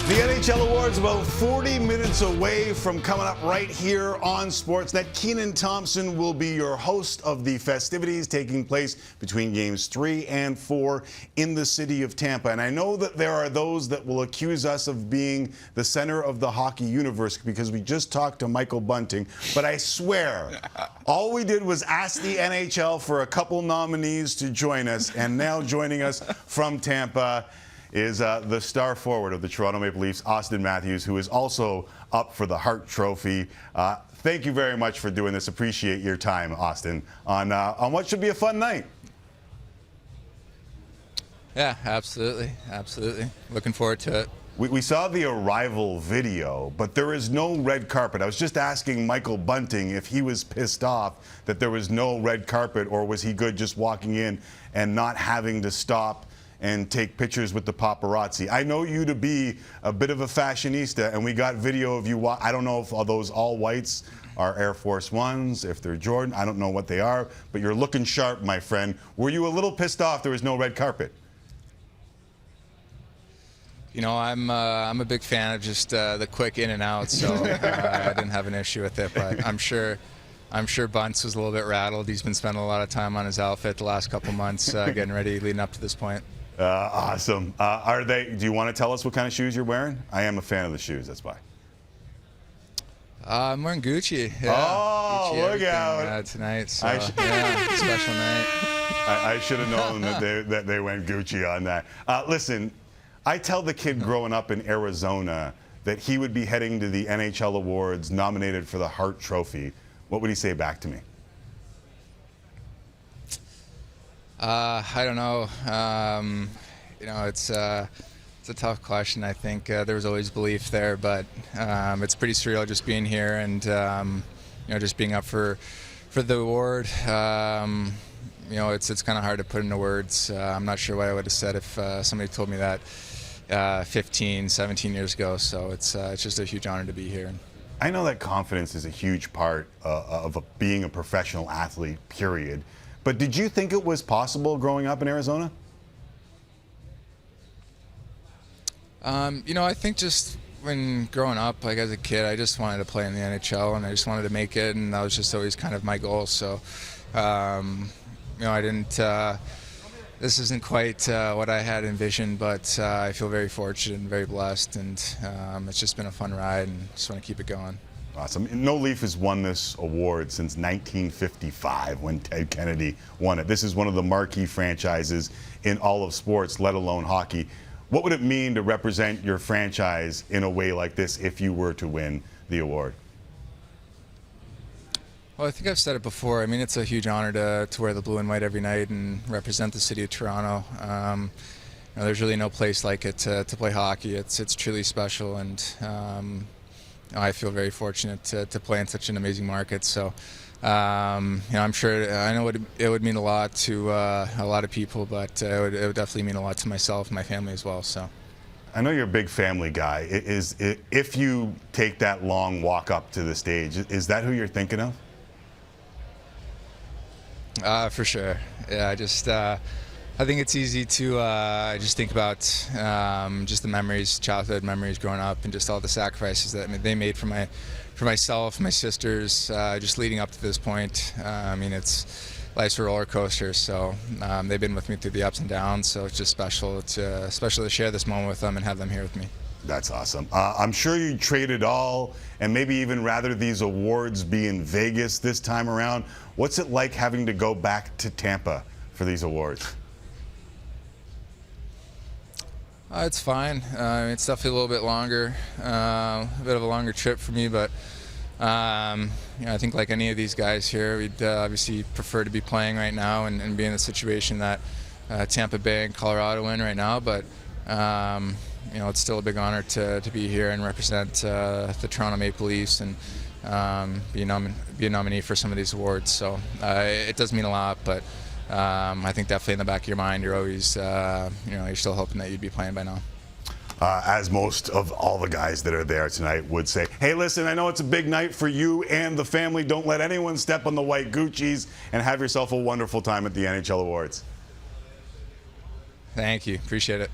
The NHL Awards about 40 minutes away from coming up right here on Sportsnet. Keenan Thompson will be your host of the festivities taking place between games 3 and 4 in the city of Tampa. And I know that there are those that will accuse us of being the center of the hockey universe because we just talked to Michael Bunting. But I swear, all we did was ask the NHL for a couple nominees to join us. And now joining us from Tampa is the star forward of the Toronto Maple Leafs, Auston Matthews, who is also up for the Hart Trophy. Thank you very much for doing this. Appreciate your time, Auston, on what should be a fun night. Yeah, absolutely. Looking forward to it. We saw the arrival video, but there is no red carpet. I was just asking Michael Bunting if he was pissed off that there was no red carpet, or was he good just walking in and not having to stop and take pictures with the paparazzi. I know you to be a bit of a fashionista, and we got video of you. I don't know if all those all whites are Air Force Ones, if they're Jordan. I don't know what they are, but you're looking sharp, my friend. Were you a little pissed off there was no red carpet? You know, I'm a big fan of just the quick in and out, so I didn't have an issue with it. But I'm sure Bunce was a little bit rattled. He's been spending a lot of time on his outfit the last couple months, getting ready, leading up to this point. Awesome. Do you want to tell us what kind of shoes you're wearing? I am a fan of the shoes, that's why. I'm wearing Gucci. Yeah, oh, Gucci look out. Tonight, so yeah, special night. I should have known that they went Gucci on that. Listen, I tell the kid growing up in Arizona that he would be heading to the NHL Awards nominated for the Hart Trophy. What would he say back to me? I don't know. You know, it's a tough question. I think there was always belief there, but it's pretty surreal just being here and you know, just being up for the award. You know, it's kind of hard to put into words. I'm not sure what I would have said if somebody told me that 15, 17 years ago. So it's just a huge honor to be here. I know that confidence is a huge part of being a professional athlete, period. But did you think it was possible growing up in Arizona? You know, I think just when growing up, like as a kid, I just wanted to play in the NHL and I just wanted to make it, and that was just always kind of my goal. So, you know, I didn't. This isn't quite what I had envisioned, but I feel very fortunate and very blessed, and it's just been a fun ride, and just want to keep it going. Awesome. No Leaf has won this award since 1955 when Ted Kennedy won it. This is one of the marquee franchises in all of sports, let alone hockey. What would it mean to represent your franchise in a way like this if you were to win the award? Well, I think I've said it before. I mean, it's a huge honor to wear the blue and white every night and represent the city of Toronto. You know, there's really no place like it to play hockey. It's truly special, and I feel very fortunate to play in such an amazing market. So, you know, I'm sure I know it would mean a lot to a lot of people, but it would definitely mean a lot to myself and my family as well. So, I know you're a big family guy. If you take that long walk up to the stage, is that who you're thinking of? For sure. Yeah, I think it's easy to just think about just the memories, childhood memories growing up, and just all the sacrifices that they made for myself, my sisters, just leading up to this point. I mean, life's a roller coaster, so they've been with me through the ups and downs. So it's just special to share this moment with them and have them here with me. That's awesome. I'm sure you traded all, and maybe even rather these awards be in Vegas this time around. What's it like having to go back to Tampa for these awards? It's fine. It's definitely a little bit longer, a bit of a longer trip for me, but you know, I think like any of these guys here, we'd obviously prefer to be playing right now and be in the situation that Tampa Bay and Colorado in right now. But you know, it's still a big honor to be here and represent the Toronto Maple Leafs and be a nominee for some of these awards. So it does mean a lot, but I think definitely in the back of your mind, you're always, you know, you're still hoping that you'd be playing by now. As most of all the guys that are there tonight would say, hey, listen, I know it's a big night for you and the family. Don't let anyone step on the white Guccis, and have yourself a wonderful time at the NHL Awards. Thank you. Appreciate it.